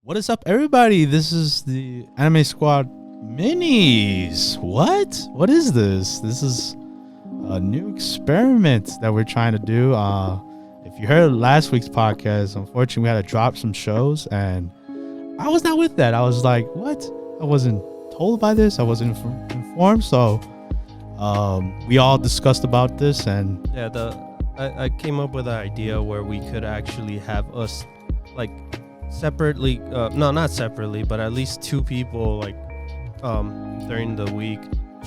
What is up, everybody? This is the Anime Squad Minis. What is this? This is a new experiment that we're trying to do. If you heard last week's podcast, unfortunately, we had to drop some shows, and I was not with that. I was like, what? I wasn't told by this. I wasn't informed. So we all discussed about this, and I came up with an idea where we could actually have us like separately, not separately, but at least two people like during the week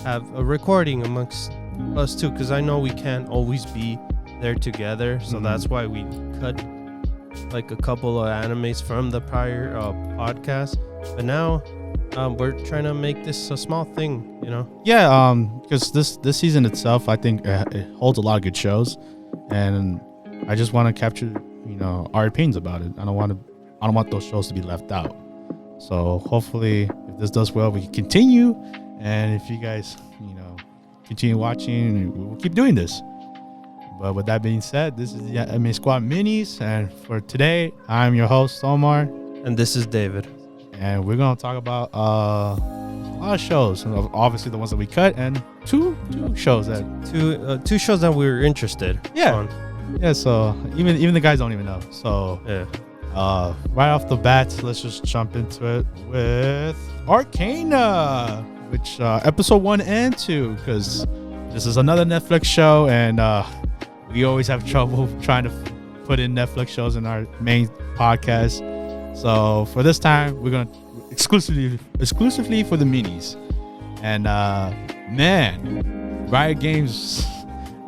have a recording amongst us two, because I know we can't always be there together, so that's why we cut like a couple of animes from the prior podcast. But now we're trying to make this a small thing, you know. Because this season itself, I think it holds a lot of good shows, and I just want to capture our opinions about it. I don't want those shows to be left out. So hopefully, if this does well, we can continue. And if you guys, continue watching, we'll keep doing this. But with that being said, this is the Anime Squad Minis. And for today, I'm your host, Omar. And this is David. And we're going to talk about a lot of shows. Obviously, the ones that we cut, and two shows that... Two shows that we were interested on. Yeah, so even the guys don't even know. So... yeah. Right off the bat, let's just jump into it with Arcane, which episode 1 and 2, because this is another Netflix show, and we always have trouble trying to put in Netflix shows in our main podcast. So for this time, we're gonna exclusively for the minis. And man, Riot Games,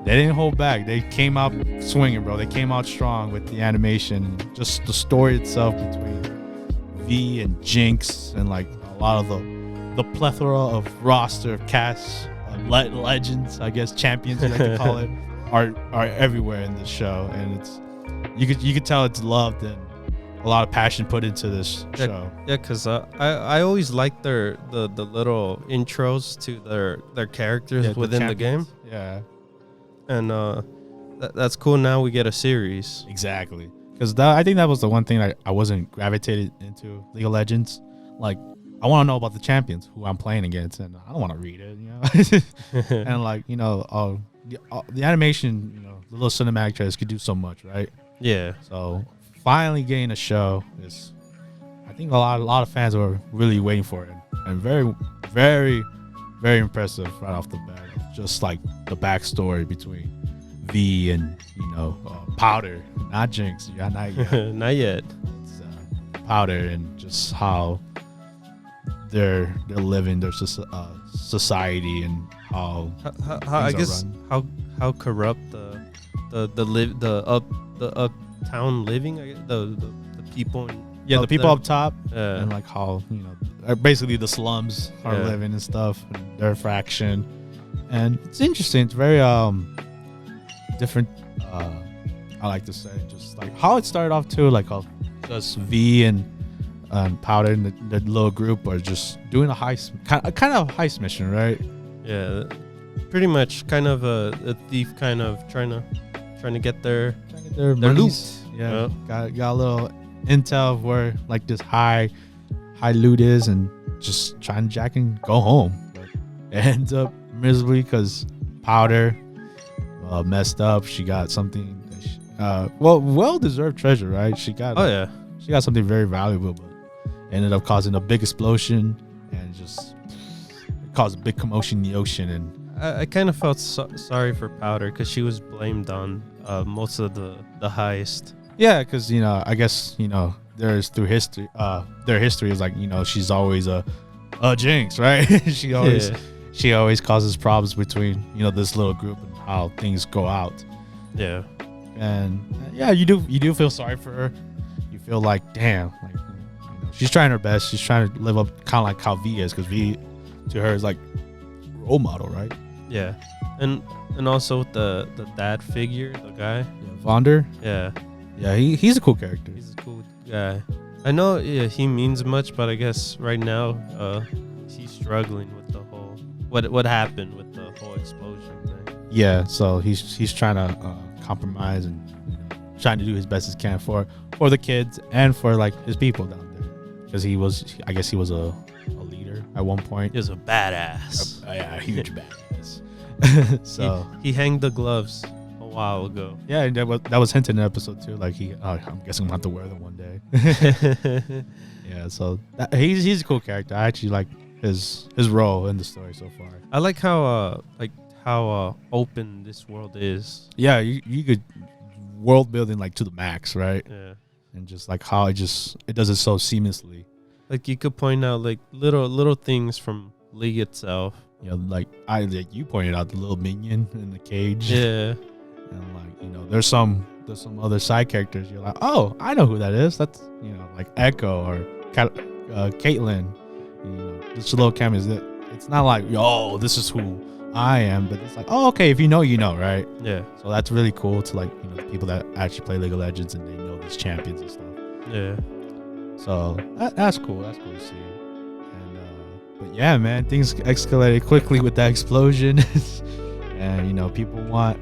they didn't hold back. They came out swinging, bro. They came out strong with the animation, just the story itself between V and Jinx, and like a lot of the plethora of roster of casts, legends, I guess, champions, you like to call it, are everywhere in this show, and it's you could tell it's loved and a lot of passion put into this show. Yeah, because I always like the little intros to their characters within the game. Yeah. And that's cool. Now we get a series. Exactly, because I think that was the one thing that I wasn't gravitated into League of Legends. Like, I want to know about the champions who I'm playing against, and I don't want to read it, And like, the animation, the little cinematic trailers could do so much, right? Yeah. So finally getting a show is, I think a lot of fans were really waiting for it, and very, very, very impressive right off the bat. Just like the backstory between V and Powder, not Jinx, not yet. Not yet. It's, Powder, and just how they're living their society, and how I guess run. how corrupt the uptown living, I guess, the people. The people up top, and like how basically the slums are living and stuff, and their fraction. And it's interesting. It's very different. I like to say, just like how it started off too, like how just V and Powder and the little group are just doing a heist, kind of heist mission, right? Yeah, pretty much, kind of a thief, kind of trying to get their loot. Yeah, got a little intel of where like this high loot is, and just trying to jack and go home. But it ends up miserably because Powder messed up. She got something well-deserved treasure, right? She got something very valuable, but ended up causing a big explosion, and just caused a big commotion in the ocean. And I kind of felt sorry for Powder, because she was blamed on most of the heist. Yeah, because I guess there's through history, their history is like she's always a Jinx, right? She always causes problems between this little group and how things go out. Yeah, and you do feel sorry for her. You feel like, damn, like she's trying her best. She's trying to live up kind of like how V is, because V to her is like role model, right? Yeah, and also the dad figure, the guy, Vonder. Yeah, he's a cool character. He's a cool guy. I know he means much, but I guess right now he's struggling with the whole what happened with the whole explosion thing. Yeah, so he's trying to compromise and trying to do his best as can for the kids and for like his people down there, because I guess he was a leader at one point. He was a badass. Yeah, a huge badass. So he hanged the gloves a while ago. Yeah, and that was hinted in episode 2. Like I'm guessing I'm gonna have to wear them one day. Yeah, so he's a cool character. I actually like his role in the story so far. I like how open this world is. Yeah, you could world building like to the max, right? Yeah, and just like how it does it so seamlessly. Like you could point out like little things from League itself. You know, like you pointed out the little minion in the cage. Yeah, and like there's some other side characters. You're like, oh, I know who that is. That's like Echo or Caitlyn. Just little cameos. That it's not like this is who I am, but it's like, oh, okay, if you know, right? Yeah. So that's really cool to like the people that actually play League of Legends and they know these champions and stuff. Yeah. So that's cool. That's cool to see. And but yeah, man, things escalated quickly with that explosion, and people want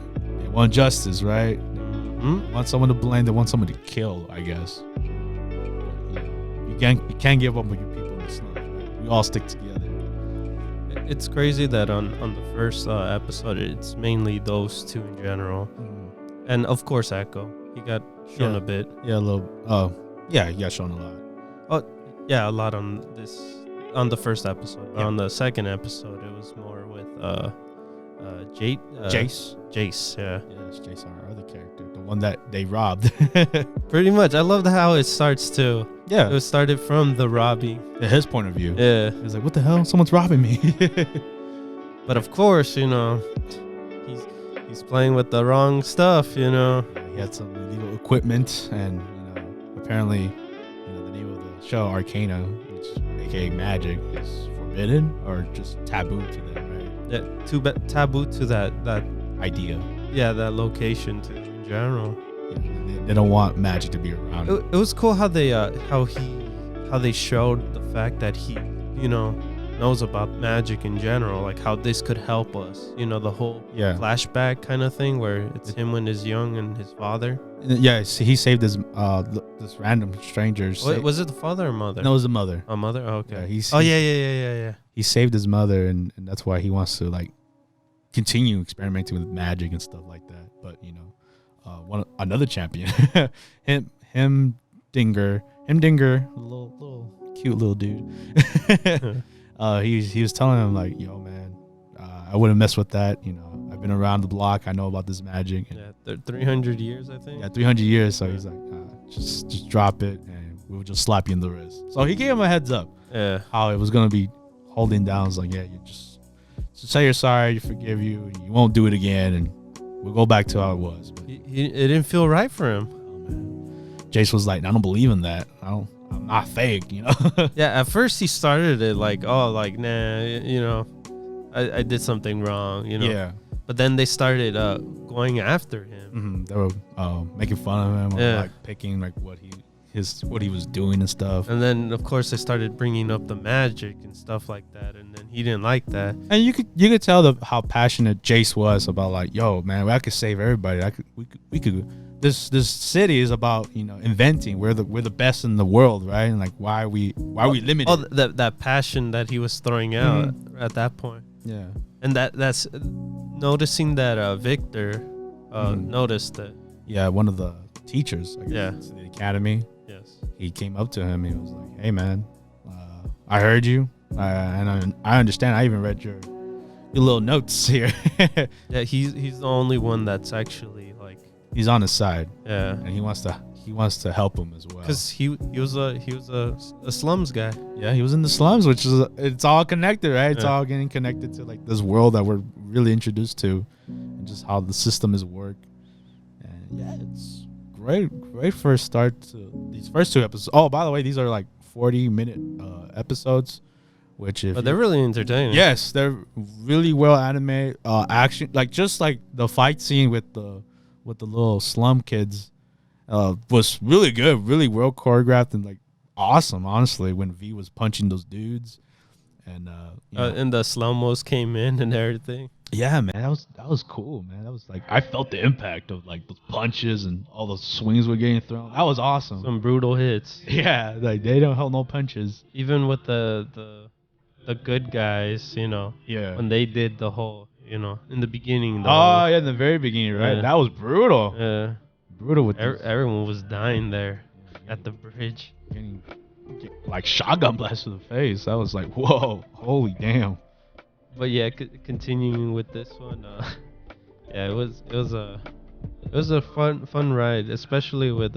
justice, right? Mm-hmm. They want someone to blame. They want someone to kill, I guess. But, you can't give up on your people in the slums. Right? We all stick together. It's crazy that on the first episode, it's mainly those two in general, and of course Echo. He got shown a bit. Yeah, a little. Yeah, he got shown a lot. Oh, yeah, a lot on the first episode. Yeah. On the second episode, it was more with Jace. Jace, yeah. Yeah, it's Jace, our other character, the one that they robbed. Pretty much. I loved how it starts too. Yeah. It was started from the robbing. His point of view. Yeah. He was like, what the hell? Someone's robbing me. But of course, he's playing with the wrong stuff, He had some illegal equipment, and, apparently, the name of the show, Arcane, which aka magic, is forbidden or just taboo to them, right? Yeah, taboo to that idea. Yeah, that location too in general. Yeah, they don't want magic to be around. It was cool how they showed the fact that he knows about magic in general, like how this could help us. The whole flashback kind of thing where it's him when he's young and his father. Yeah, he saved this random stranger. Was it the father or mother? No, it was the mother. A mother? Oh, okay. Yeah, he saved his mother, and that's why he wants to like continue experimenting with magic and stuff like that. But another champion, him Dinger, little cute little dude. He was telling him like, yo man, I wouldn't mess with that. I've been around the block. I know about this magic. Yeah, 300 years, I think. Yeah, 300 years. So he's like, just drop it, and we'll just slap you in the wrist. So he gave him a heads up. Yeah. How it was gonna be holding down. It's like, yeah, you just say you're sorry, you forgive you, and you won't do it again, and we'll go back to how it was. But it didn't feel right for him. Oh man, Jace was like, I don't believe in that. I'm not fake, Yeah, at first he started it like, oh, like nah, I did something wrong, Yeah. But then they started going after him. Mm-hmm. They were making fun of him, or like picking like what he was doing and stuff. And then of course they started bringing up the magic and stuff like that, and then he didn't like that. And you could tell how passionate Jace was about like, yo man, I could save everybody. We could. This city is about inventing. We're the best in the world, right? And like, why are we limited? Oh, that passion that he was throwing out at that point. Yeah. And that's noticing that Victor noticed it. Yeah, one of the teachers. I guess, in the academy. Yes. He came up to him. He was like, "Hey, man, I heard you, and I understand. I even read your little notes here." Yeah, he's the only one that's actually like. He's on his side. Yeah. And he wants to help him as well. Because he was a slums guy. Yeah, he was in the slums, which is it's all connected, right? It's all getting connected to like this world that we're really introduced to, and just how the system is work. And yeah, it's great first start to these first 2 episodes. Oh, by the way, these are like 40-minute episodes, which but they're really entertaining. Yes, they're really well animated. Action, like just like the fight scene with the little slum kids was really good, really well choreographed, and like awesome, honestly, when V was punching those dudes. And and the slow-mos came in and everything. yeah, man, that was cool, man. That was like I felt the impact of like those punches and all those swings were getting thrown. That was awesome. Some brutal hits. Yeah, like they don't hold no punches. Even with the good guys, Yeah. when they did the whole, in the beginning. Oh yeah, in the very beginning, right? Yeah. That was brutal. Yeah. Brutal with these- Everyone was dying there at the bridge. getting like shotgun blast to the face. That was like, whoa, holy damn. But yeah, continuing with this one, yeah, it was a fun ride, especially with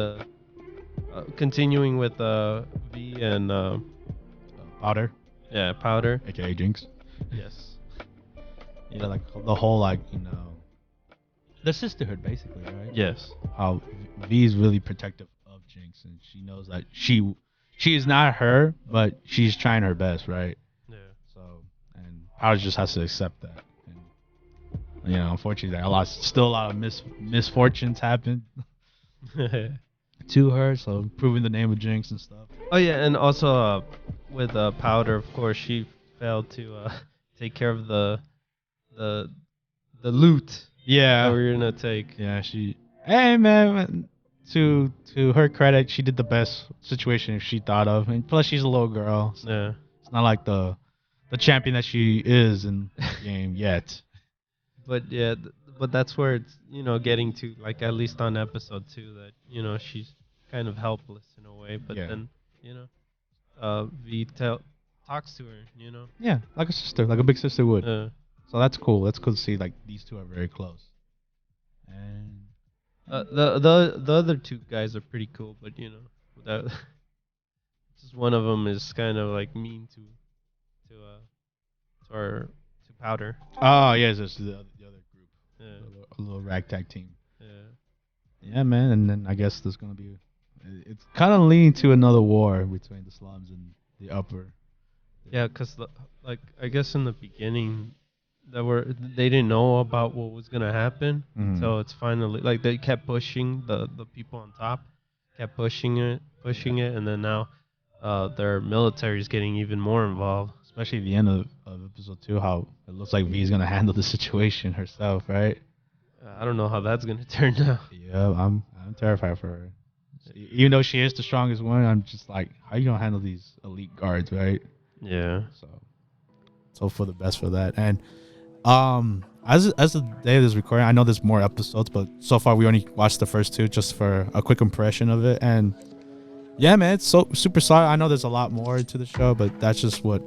continuing with V and Powder, yeah, Powder. aka Jinx. Yes. Yeah, like the whole like the sisterhood basically, right? Yes. How V is really protective of Jinx, and she knows that she is not her, but she's trying her best, right? Yeah. So, and Powder just has to accept that. And, unfortunately, still a lot of misfortunes happened to her. So, proving the name of Jinx and stuff. Oh yeah, and also with Powder, of course, she failed to take care of the loot Yeah. that we were gonna take. Yeah, hey man, to her credit, she did the best situation she thought of, and plus she's a little girl. So Yeah. it's not like the champion that she is in the game yet. But yeah, but that's where it's getting to, like, at least on episode 2, that she's kind of helpless in a way, but Yeah. then V talks to her. Yeah, like a sister, like a big sister would. Uh, So that's cool. That's cool to see like these two are very close. And the other two guys are pretty cool, but without just one of them is kind of like mean to Powder. oh yes, it's the other group, Yeah. a little ragtag team. Yeah. Yeah, man. And then I guess there's gonna be, it's kind of leading to another war between the slums and the upper. Yeah, because like I guess in the beginning, they didn't know about what was gonna happen, Mhm. so it's finally like they kept pushing the people on top, kept pushing it, and then now, their military is getting even more involved. Especially at the end of episode 2, how it looks like V is gonna handle the situation herself, right? I don't know how that's gonna turn out. Yeah, I'm terrified for her. Even though she is the strongest one, I'm just like, how you gonna handle these elite guards, right? Yeah. So for the best for that. And as the day of this recording, I know there's more episodes, but so far we only watched the first 2 just for a quick impression of it. And yeah, man, it's so super solid. I know there's a lot more to the show, but that's just what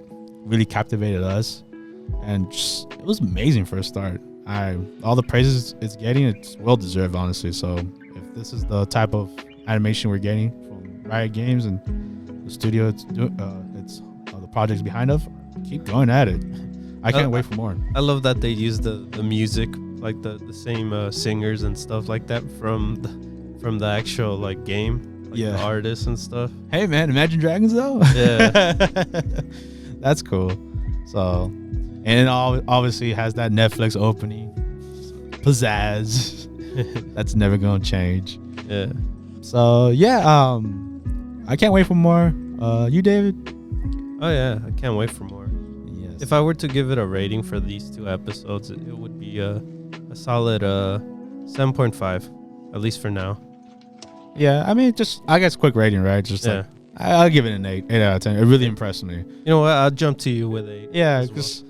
really captivated us. And just, it was amazing for a start. All the praises it's getting, it's well deserved, honestly. So if this is the type of animation we're getting from Riot Games and the studio it's the projects behind us, keep going at it. I can't wait for more. I love that they use the music, like the same singers and stuff like that from the actual like game, like Yeah. the artists and stuff. Hey man, Imagine Dragons though. Yeah. That's cool. So, and it obviously has that Netflix opening, pizzazz. That's never gonna change. Yeah. So yeah, I can't wait for more. You, David? Oh yeah, I can't wait for more. Yes. If I were to give it a rating for these 2 episodes, it would be a solid 7.5, at least for now. Yeah, I mean, just I guess quick rating, right? Just Yeah. like I'll give it an 8 out of 10. It really impressed me. You know what? I'll jump to you with 8. Yeah, as because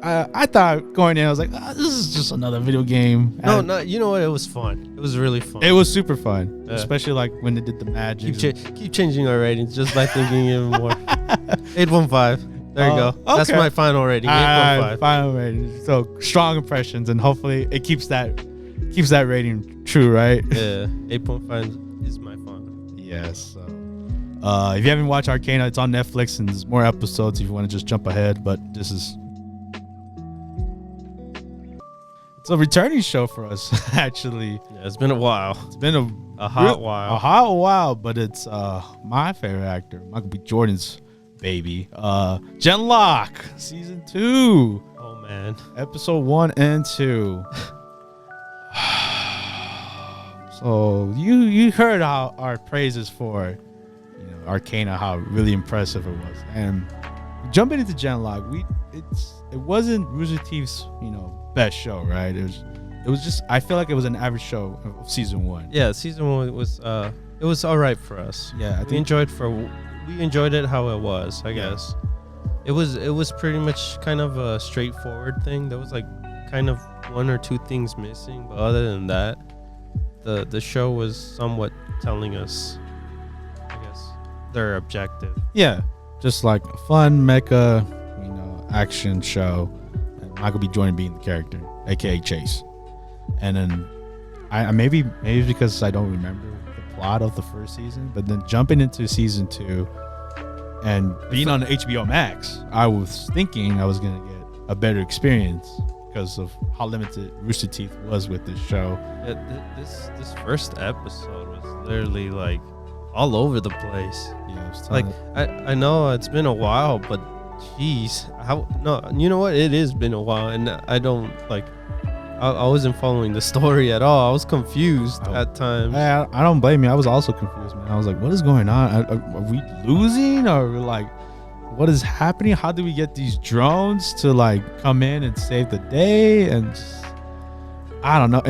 I thought going in, I was like, this is just another video game. well. And No, you know what? It was fun. It was really fun. it was super fun, Yeah. especially like when they did the magic. Keep changing our ratings just by thinking even more. 8.5. There you go. That's okay. my final rating. 8.5. Final rating. So strong impressions, and hopefully it keeps that rating true, right? Yeah, 8.5 is my final. Yes. So, if you haven't watched Arcane, it's on Netflix, and there's more episodes if you want to just jump ahead. But it's a returning show for us, actually. Yeah, it's been a while. It's been A hot while. a hot while, but it's my favorite actor, Michael B. Jordan's baby, Genlock, season 2, Oh man. episode 1 and 2. So you heard our praises for Arcane, how really impressive it was. And jumping into Genlock, it wasn't Rooster Teeth's best show, right? It was just, I feel like it was an average show of season 1. Yeah, season 1 was it was all right for us. Yeah, we enjoyed it how it was, I guess. It was pretty much kind of a straightforward thing. There was like kind of 1 or 2 things missing, but other than that, the show was somewhat telling us, I guess, their objective. Yeah, just like a fun mecha, action show. And Michael B. Jordan being the character, aka Chase. And then I maybe it's because I don't remember the plot of the first season, but then jumping into season 2 and being on HBO Max, I was thinking I was gonna get a better experience because of how limited Rooster Teeth was with this show. Yeah, this first episode was literally like all over the place. Yeah, it was like I know it's been a while, but jeez, you know what? It has been a while, and I don't like. I wasn't following the story at all. I was confused at times. I don't blame you. I was also confused, man. I was like, what is going on? Are we losing, or like, what is happening? How do we get these drones to like come in and save the day? And just, I don't know.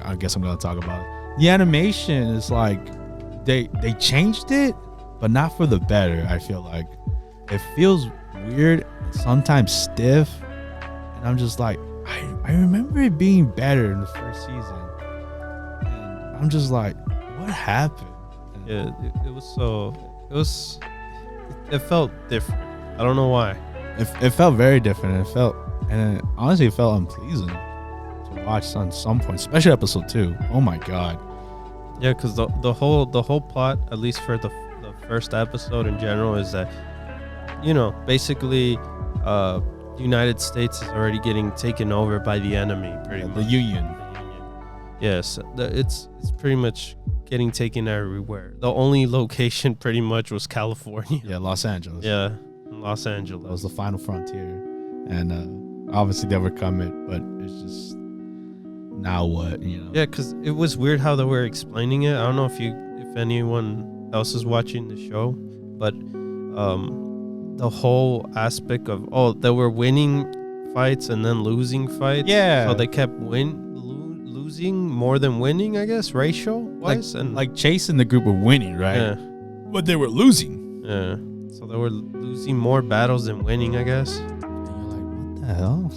I guess I'm gonna talk about it. The animation is like they changed it, but not for the better. I feel like it feels weird, sometimes stiff, and I'm just like, I remember it being better in the first season, and I'm just like, what happened? Yeah, it felt different. I don't know why. It felt very different. And honestly, it felt unpleasant to watch on some point, especially episode 2. Oh my god. Yeah, because the whole plot, at least for the first episode in general, is that basically United States is already getting taken over by the enemy, pretty much. The Union. Yes, it's pretty much getting taken everywhere. The only location pretty much was California. Yeah, Los Angeles. Yeah, Los Angeles. That was the final frontier, and obviously they overcome it, but it's just now what, Yeah, because it was weird how they were explaining it. I don't know if anyone else is watching the show, but the whole aspect of they were winning fights and then losing fights. Yeah. So they kept losing more than winning, I guess, ratio wise. Like Chase and the group were winning, right? Yeah. But they were losing. Yeah. So they were losing more battles than winning, I guess. And you're like, what the hell?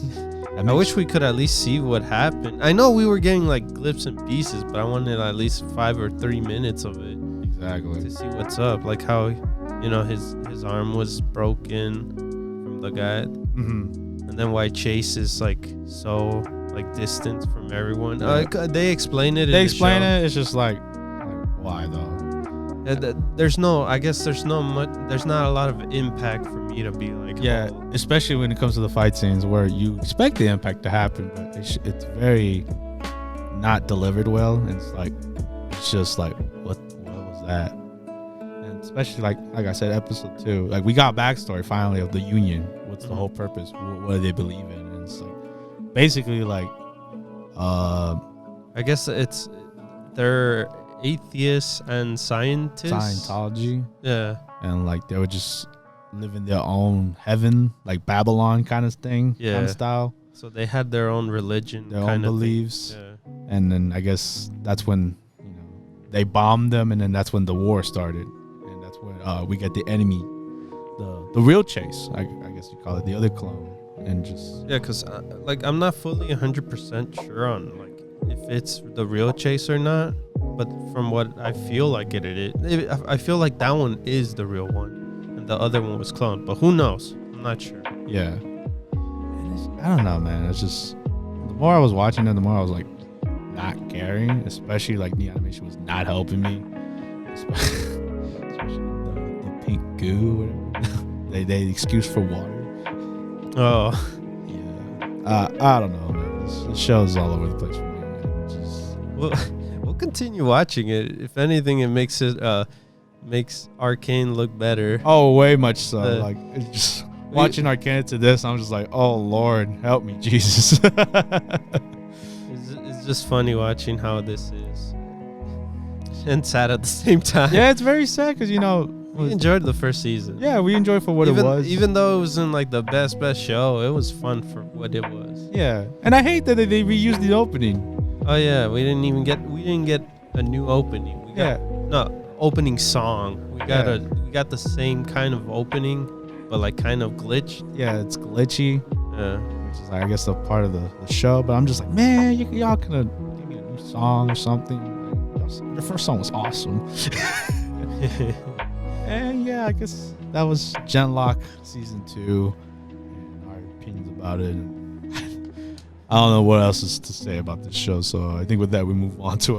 I wish we could at least see what happened. I know we were getting like clips and pieces, but I wanted at least 5 or 3 minutes of it. Exactly. To see what's up. Like how his arm was broken from the guy, and then why Chase is like so like distant from everyone. They explain it. They explain it. It's just like why though? There's not a lot of impact for me to be like. Yeah, especially when it comes to the fight scenes where you expect the impact to happen, but it's very not delivered well. And it's just like what was that? Especially like I said, episode 2, like we got backstory finally of the Union. What's the whole purpose? What do they believe in? And it's like basically like I guess they're atheists and scientists. Scientology. Yeah. And like they would just live in their own heaven, like Babylon kind of thing, kind of style. So they had their own religion, their own beliefs. Yeah. And then I guess that's when they bombed them, and then that's when the war started. We get the enemy, the real Chase, I guess you call it, the other clone, and just because like I'm not fully 100% sure on like if it's the real Chase or not, but from what I feel like I feel like that one is the real one, and the other one was cloned. But who knows? I'm not sure. Yeah, I don't know, man. It's just the more I was watching it, the more I was like not caring, especially like the animation was not helping me. Especially pink goo, whatever. they excuse for water. Oh yeah. I don't know, man. This show's all over the place for me, man. We'll continue watching it. If anything, it makes Arcane look better. Oh, way much so. Like it's just watching Arcane to this, I'm just like, oh Lord, help me, Jesus. It's just funny watching how this is. and sad at the same time. Yeah, it's very sad because we enjoyed the first season. Yeah, we enjoyed for what it was. Even though it wasn't like the best show, it was fun for what it was. Yeah, and I hate that they reused the opening. Oh yeah, we didn't get a new opening. We got opening song. We got the same kind of opening, but like kind of glitched. Yeah, it's glitchy. Yeah, which is I guess a part of the show. But I'm just like, man, y'all could have give me a new song or something. Your first song was awesome. And yeah, I guess that was Genlock season 2 and our opinions about it. I don't know what else is to say about this show, so I think with that we move on to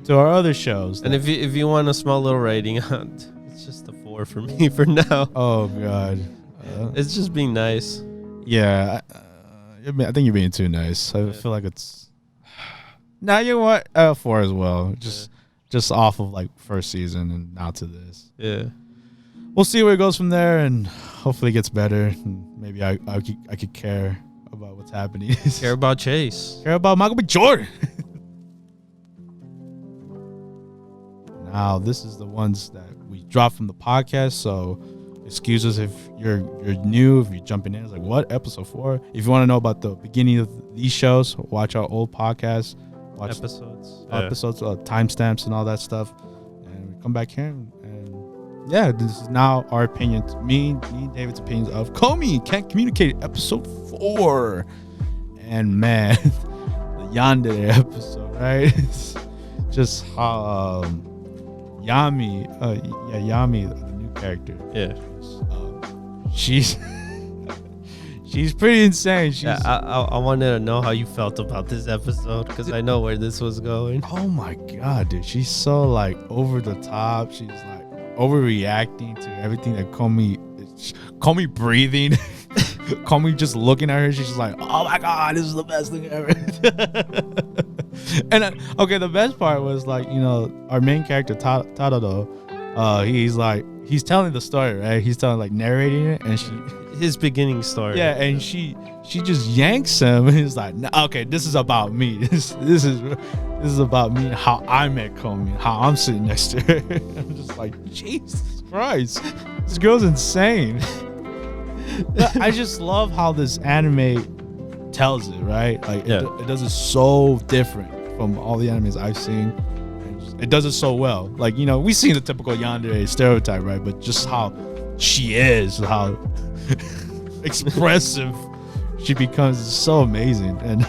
our other shows. And if you want a small little rating, it's just a 4 for me for now. Oh god, it's just being nice. Yeah, I think you're being too nice. I feel like it's. Now you know what? 4 as well. Just off of like first season and now to this. Yeah. We'll see where it goes from there, and hopefully it gets better. And maybe I could care about what's happening. Care about Chase. Care about Michael B. Jordan. Now this is the ones that we dropped from the podcast. So excuse us if you're new, if you're jumping in. It's like, what? Episode 4? If you want to know about the beginning of these shows, watch our old podcasts. Watch episodes, timestamps and all that stuff. And we come back here and yeah, this is now our opinion. Me and David's opinions of Komi Can't Communicate episode 4. And man, the Yandere episode, right? It's just how Yami, the new character. Yeah. She's pretty insane. I wanted to know how you felt about this episode because I know where this was going. Oh my god, dude. She's so like over the top. She's like overreacting to everything that Komi breathing. Komi just looking at her. She's just like, oh my god, this is the best thing ever. And okay, the best part was like, our main character, Tadado, he's telling the story, right? He's narrating it, and his beginning story. Yeah, and she just yanks him, and he's like, nah, okay, this is about me. This is about me, how I met Komi, how I'm sitting next to her. I'm just like, Jesus Christ, this girl's insane. I just love how this anime tells it, right? Like, it does it so different from all the animes I've seen. It does it so well. Like, we've seen the typical yandere stereotype, right? But just how she is, how expressive she becomes, is so amazing. And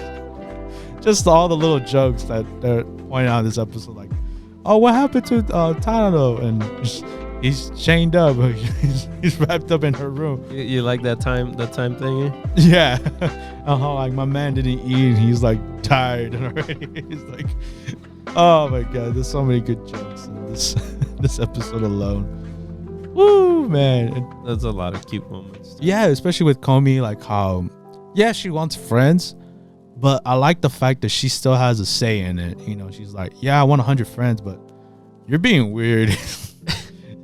just all the little jokes that they're pointing out in this episode, like, oh, what happened to Tadano? And he's chained up. He's wrapped up in her room. You like that time thingy? Yeah. Like my man didn't eat, and he's like tired already. He's like, oh my god, there's so many good jokes in this episode alone. Woo, man. There's a lot of cute moments. Yeah, especially with Komi, like how, yeah, she wants friends, but I like the fact that she still has a say in it. She's like, yeah, I want 100 friends, but you're being weird.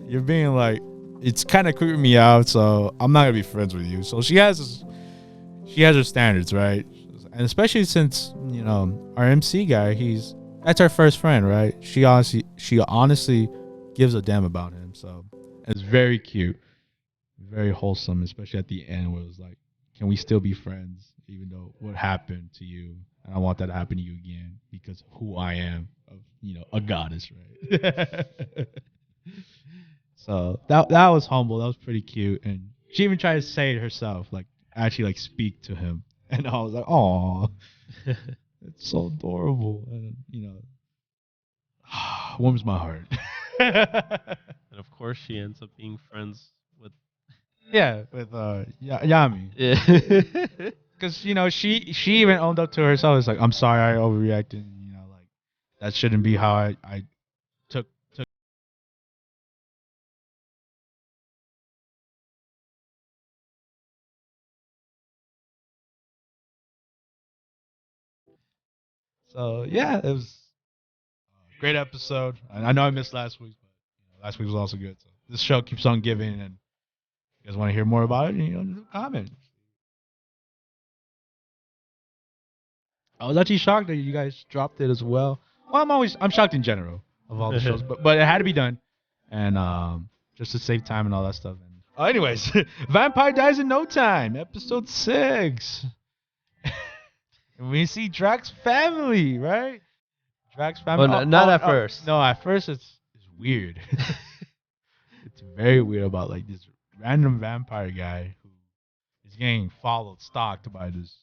You're being like, it's kind of creeping me out, so I'm not gonna be friends with you. So she has her standards, right? And especially since our MC guy, that's her first friend, right? She honestly gives a damn about him. So it's very cute, very wholesome, especially at the end where it was like, can we still be friends even though what happened to you, and I want that to happen to you again because of who I am, of a goddess, right? So that was humble. That was pretty cute, and she even tried to say it herself, like actually like speak to him, and I was like, oh, it's so adorable, and warms my heart. And of course, she ends up being friends with Yami. Yeah, because she even owned up to herself. It's like, I'm sorry, I overreacted. Like that shouldn't be how I took. So yeah, it was a great episode. I know I missed last week, but last week was also good. So this show keeps on giving, and if you guys want to hear more about it, comment. I was actually shocked that you guys dropped it as well. Well, I'm shocked in general. of all the shows, but it had to be done, and just to save time and all that stuff. And anyways, vampire dies in no time, episode 6. And we see Drax's family, right? Drax's family. Well, not at first. No, at first it's weird. It's very weird about like this random vampire guy who is getting followed, stalked by this,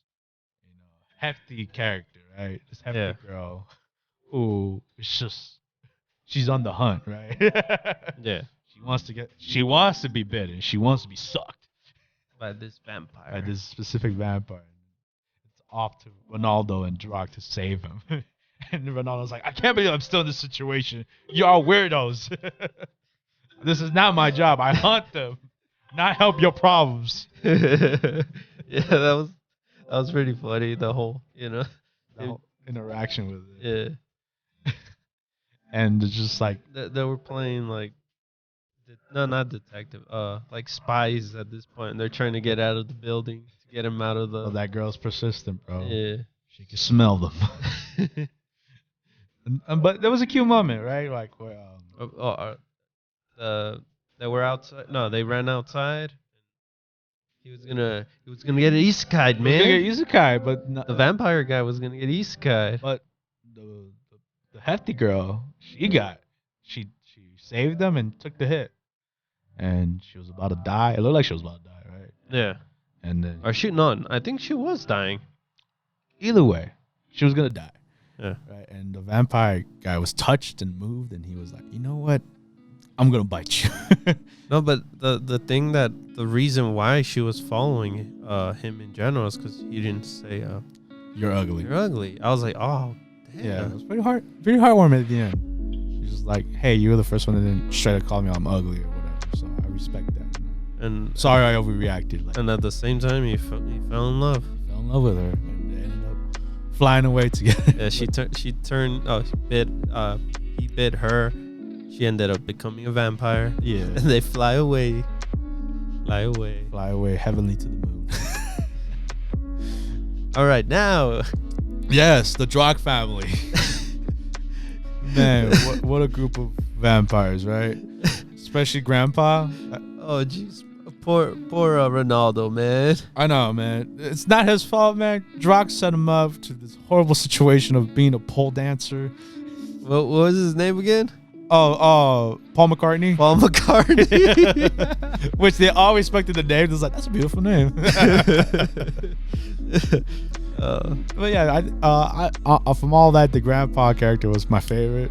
hefty character, right? This hefty girl who is just, she's on the hunt, right? Yeah. She wants to be bitten. She wants to be sucked by this vampire. By this specific vampire. It's off to Ronaldo and Drac to save him. And Ronaldo's like, I can't believe I'm still in this situation. Y'all weirdos. This is not my job. I hunt them, not help your problems. Yeah, that was pretty funny. The whole, the whole interaction with it. Yeah. And it's just like they were playing like, no, not detective. Like spies at this point. And they're trying to get out of the building to get him out of the. Oh, that girl's persistent, bro. Yeah. She can smell them. But there was a cute moment, right? Like where they were outside. No, they ran outside. He was gonna get isekai, man. He was gonna get isekai, but the vampire guy was gonna get isekai. But the hefty girl, she saved them and took the hit, and she was about to die. It looked like she was about to die, right? Yeah. And then, or she no, I think she was dying. Either way, she was gonna die. Yeah. Right. And the vampire guy was touched and moved, and he was like, you know what? I'm gonna bite you. No, but the thing that the reason why she was following him in general is because he didn't say you're ugly. You're ugly. I was like, oh damn. Yeah, it was pretty heartwarming at the end. He's just like, hey, you were the first one that didn't straight up call me I'm ugly or whatever. So I respect that. And sorry I overreacted. Like, and at the same time, he fell in love. He fell in love with her, and they ended up flying away together. Yeah, she turned. Oh, he bit her. She ended up becoming a vampire. Yeah. And they fly away. Fly away heavenly to the moon. All right, now. Yes, the Drac family. Man, what a group of vampires, right? Especially Grandpa. Oh, jeez. Poor Ronaldo, man. I know, man. It's not his fault, man. Drac set him up to this horrible situation of being a pole dancer. What was his name again? Oh, Paul McCartney. Paul McCartney. Which they all respected the name. It was like, that's a beautiful name. But yeah, I from all that, the grandpa character was my favorite.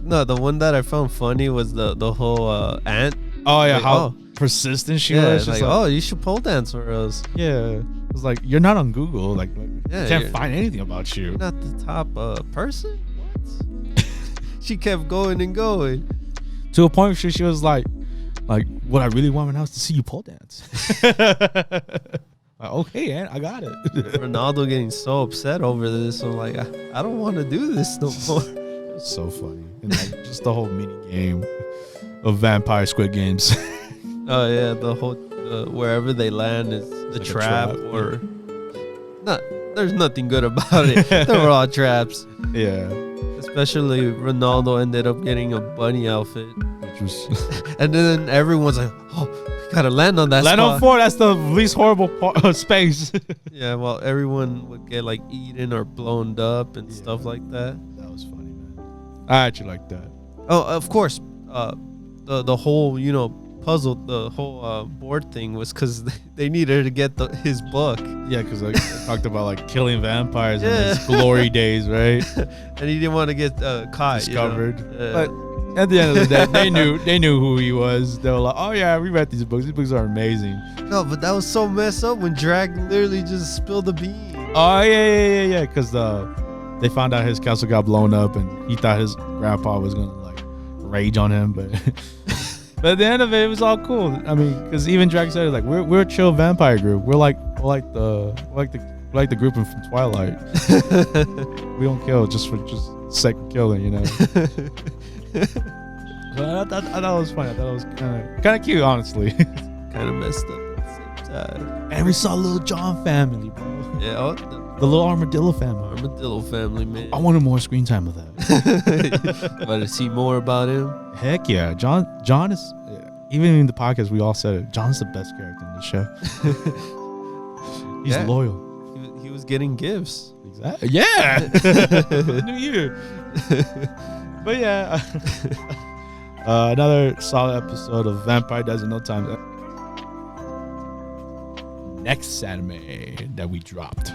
No, the one that I found funny was the whole aunt. Oh yeah, like, how persistent she was. Like, oh, you should pole dance for us. Yeah, it was like, you're not on Google. Like, can't find anything about you. You're not the top person. What? She kept going and going to a point where she was like, what I really want now is to see you pole dance. Like, okay, Aunt, I got it. Ronaldo getting so upset over this. I'm like, I don't want to do this no more. It's so funny. And like, just the whole mini game of Vampire Squid Games. Oh yeah, the whole wherever they land is the like trap or not. There's nothing good about it. They were all traps. Yeah. Especially Ronaldo ended up getting a bunny outfit, which was, and then everyone's like, "Oh, we gotta land on that land spot." on 4. That's the least horrible space. Yeah, well, everyone would get like eaten or blown up and stuff like that. That was funny, man. I actually like that. Oh, of course. The whole puzzle, the whole board thing was because they needed to get his book. Yeah, because like they talked about like killing vampires in his glory days, right? And he didn't want to get caught, discovered. But at the end of the day, they knew who he was. They were like, oh yeah, we read these books. These books are amazing. No, but that was so messed up when Drag literally just spilled the beans. Oh yeah. Because they found out his castle got blown up, and he thought his grandpa was gonna like rage on him, but. But at the end of it, it was all cool. I mean, because even Drag said, like, we're a chill vampire group. We're like the group from Twilight. We don't kill just sake of killing, But I thought it was funny. I thought it was kind of cute, honestly. Kind of messed up at the same time. And we saw Little John family, bro. Yeah, The little armadillo family. Armadillo family, man. I wanted more screen time of that. Want to see more about him? Heck yeah. John is, even in the podcast, we all said it. John's the best character in the show. He's loyal. He was getting gifts. Exactly. Yeah. New Year. But yeah. Another solid episode of Vampire Dies in No Time. Next anime that we dropped.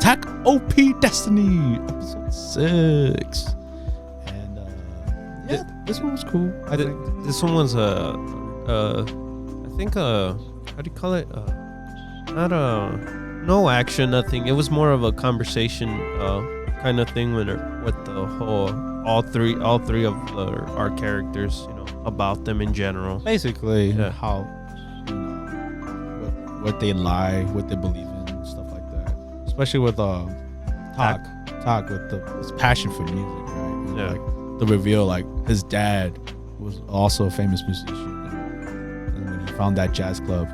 Takt Op Destiny, episode 6. And this one was cool. I think this one was I think how do you call it? Not no action, nothing. It was more of a conversation kind of thing with the whole all three of our characters, about them in general. Basically, how what they lie, what they believe in, stuff like that. Especially with Takt with his passion for music, right? And like the reveal, like his dad was also a famous musician, and when he found that jazz club.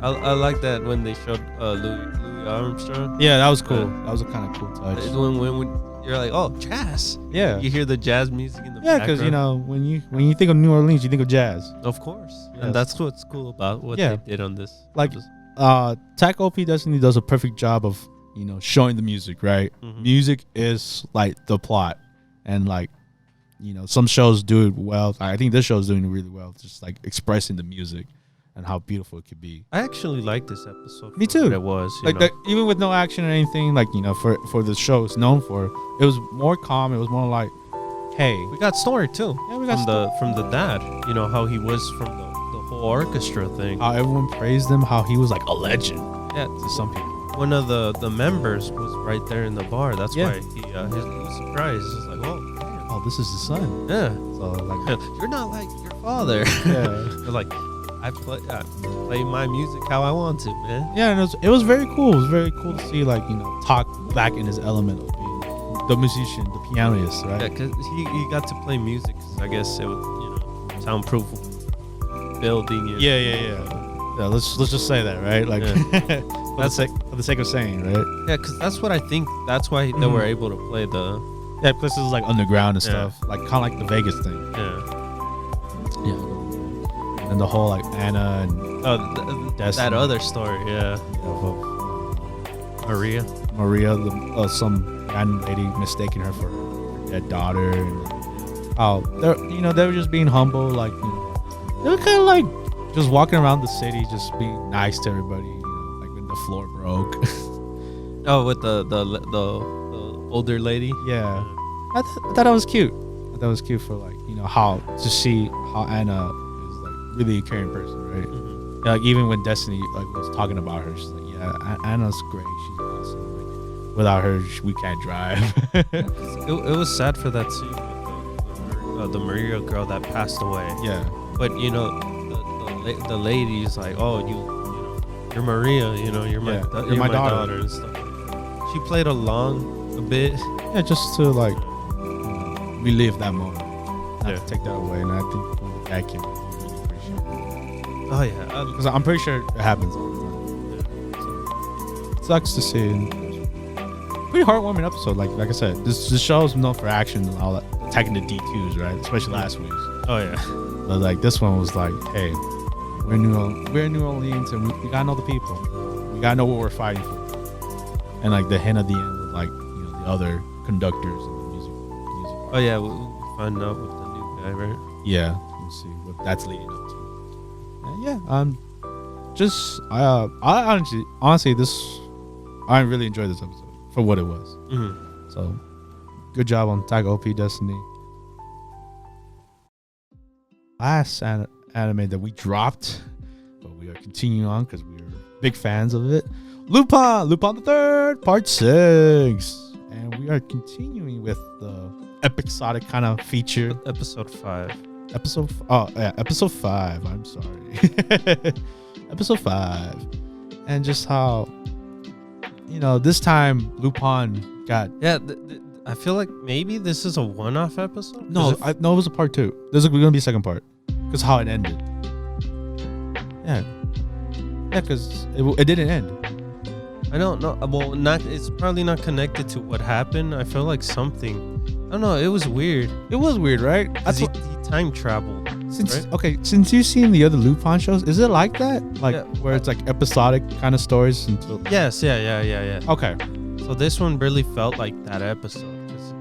I like that when they showed Louis Armstrong. Yeah, that was cool. That was a kind of cool touch. When you're like, oh, jazz. Yeah. You hear the jazz music in the background. Yeah, because when you think of New Orleans, you think of jazz. Of course. Yes. And that's what's cool about what they did on this. Like, Takt Op Destiny does a perfect job of showing the music, right? Mm-hmm. Music is like the plot, and like some shows do it well. I think this show is doing it really well, just like expressing the music and how beautiful it could be. I actually like this episode. Me too. What it was like even with no action or anything, like for the show it's known for, it was more calm. It was more like, hey, we got story too. Yeah, we got from the dad. How he was from the whole orchestra thing. How everyone praised him. How he was like a legend. Yeah, to some people. One of the members was right there in the bar. That's why he was surprised. He's like, oh, this is his son. Yeah. So like, you're not like your father. Yeah. They're like, I play my music how I want to, man. Yeah, and it was very cool. It was very cool to see Takt back in his element of being the musician, the pianist, right? Yeah, because he got to play music. I guess it was soundproof building. Yeah. Let's just say that, right? Like, for the sake of saying, right? Yeah, because that's what I think. That's why they were able to play the. Yeah, because it was like underground and stuff, like kind of like the Vegas thing. Yeah. And the whole like Anna and that other story, Maria, some random lady mistaking her for her dead daughter, and they were just being humble, like they were kind of like just walking around the city, just being nice to everybody, like when the floor broke. With the older lady. Yeah, I thought that was cute. That was cute for how to see how Anna is like really a caring person, right? Mm-hmm. Yeah, like even when Destiny was talking about her, she's like, yeah, Anna's great. She's awesome. Like, without her, we can't drive. It was sad for that scene with the Maria girl that passed away. Yeah, but the lady's like, oh, you're Maria, you're my daughter and stuff. She played along a bit. Yeah, just to relive that moment. Not to take that away, and I think that can really appreciate it. Oh yeah, because I'm pretty sure it happens all the time. So, it sucks to see. Pretty heartwarming episode. Like I said, this show is known for action and all that, attacking the D2s, right? Especially last week's. Oh yeah. But this one was like, hey, we're in New Orleans, and we gotta know the people. We gotta know what we're fighting for. And the hint at the end with the other conductors and the music. Oh yeah, we'll find out with the new guy, right? Yeah, we'll see what that's leading up to. And I honestly I really enjoyed this episode for what it was. Mm-hmm. So good job on Takt Op Destiny. Last anime that we dropped, but we are continuing on because we are big fans of it. Lupin the Third, Part 6, and we are continuing with the episodic kind of feature. Episode 5. Episode 5. I'm sorry. Episode 5, and just how this time Lupin got. Yeah, I feel like maybe this is a one-off episode. No, it was a part 2. There's going to be a second part because how it ended. Yeah, because it didn't end. I don't know. Well, not. It's probably not connected to what happened. I feel like something. I don't know. It was weird. It was weird, right? That's he time traveled. Since you've seen the other Lupin shows, is it like that? Like Yeah. where it's like episodic kind of stories until? Yes. Yeah. Okay. So this one really felt like that episode because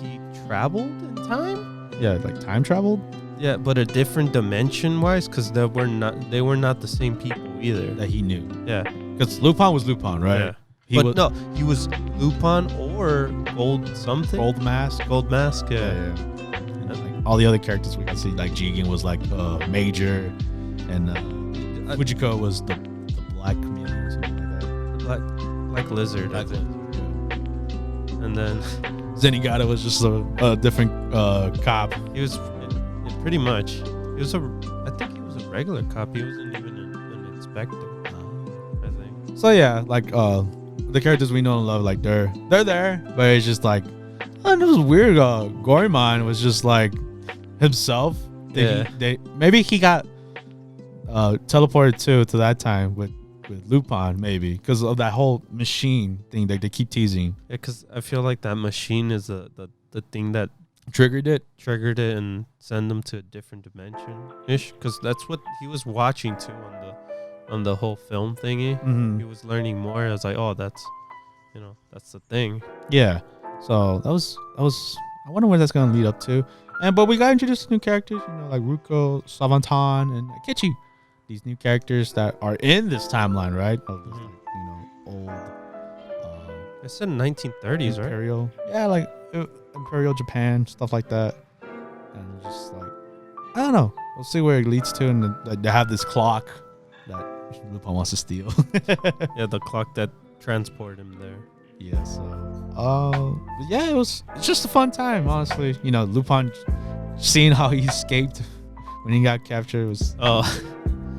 he traveled in time. Yeah, like time traveled. Yeah, but a different dimension wise, because they were not the same people either. That he knew. Yeah. Because Lupin was Lupin, right? Yeah. He was he was Lupin or Gold something. Gold Mask. Gold Mask, yeah. And like all the other characters we can see, like Jigen was like Major, and Fujiko was the black chameleon or something like that. Black Lizard, I think. And then Zenigata was just a different cop. he was pretty much. I think he was a regular cop. He wasn't even an inspector. I think. So yeah, like the characters we know and love, like they're there, but it's just like, oh, this was weird. Goemon was just like himself. Maybe he got teleported to that time with Lupin, maybe because of that whole machine thing that they keep teasing. Yeah, because I feel like that machine is the thing that Triggered it. and send them to a different dimension ish. Because that's what he was watching too on the whole film thingy. Mm-hmm. He was learning more. I was like, oh, that's the thing. Yeah. So that was. I wonder where that's gonna lead up to. But we got introduced to new characters, like Ruko, Savantan, and Kichi. These new characters that are in this timeline, right? Of this, old. It said 1930s, right? Imperial. Yeah, like Imperial Japan, stuff like that. And just like, I don't know. We'll see where it leads to. And they have this clock that Lupin wants to steal. Yeah, the clock that transported him there. Yeah, so yeah, it's just a fun time, honestly. Lupin seeing how he escaped when he got captured was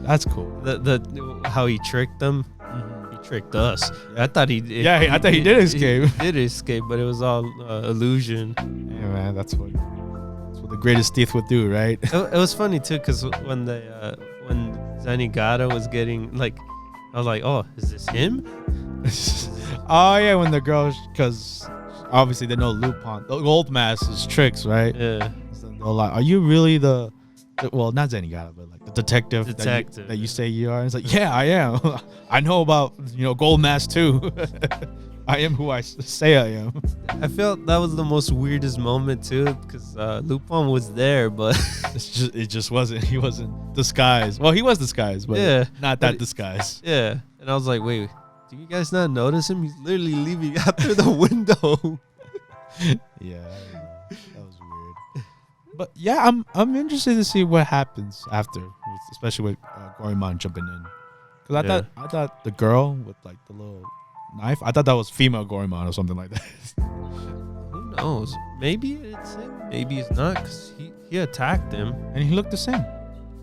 that's cool. The how he tricked them. Mm-hmm. He tricked us. I thought he did. Yeah, I thought he did escape. He did escape, but it was all illusion. Yeah, man, that's what the greatest thief would do, right? It was funny too, because when Zenigata was getting like, I was like, oh, is this him? Oh yeah, when the girls, because obviously they know Lupin, the Gold Mask is tricks, right? Yeah. So they're like, are you really well, not Zenigata, but like the detective that you say you are? And it's like, yeah, I am. I know about Gold Mask too. I am who I say I am. I felt that was the most weirdest moment too, because Lupin was there, but it just wasn't. He wasn't disguised. Well, he was disguised, but not that disguise. Yeah, and I was like, wait, do you guys not notice him? He's literally leaving out through the window. Yeah, that was weird. But yeah, I'm interested to see what happens after, especially with Goemon jumping in. Because I thought the girl with like the little knife, I thought that was female Goemon or something like that. Who knows? Maybe it's him. Maybe it's not, because he attacked him. And he looked the same.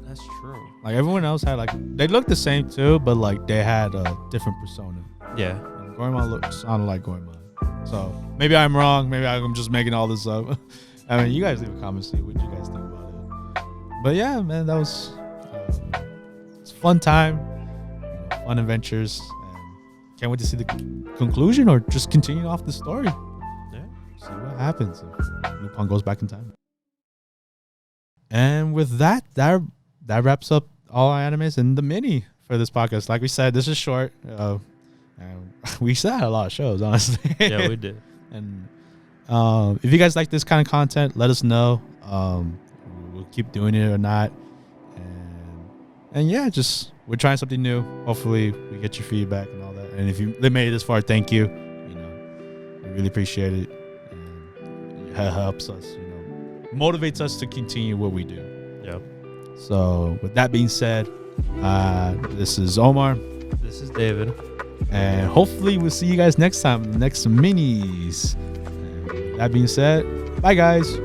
That's true. Like everyone else had they looked the same too, but like they had a different persona. Yeah. And Goemon sounded like Goemon. So maybe I'm wrong. Maybe I'm just making all this up. I mean, you guys leave a comment, see what you guys think about it. But yeah, man, that was it's a fun time, fun adventures, and can't wait to see the conclusion or just continue off the story. Yeah. See what happens if Lupin goes back in time. And with that wraps up all our animes and the mini for this podcast. Like we said, this is short. And we still had a lot of shows, honestly. Yeah, we did. And if you guys like this kind of content, let us know. We'll keep doing it or not. And yeah, we're trying something new. Hopefully we get your feedback and all that. And if you made it this far, thank you. We really appreciate it. And it helps us, motivates us to continue what we do. Yep. So with that being said, this is Omar. This is David. And hopefully we'll see you guys next time, next minis. And with that being said, bye guys.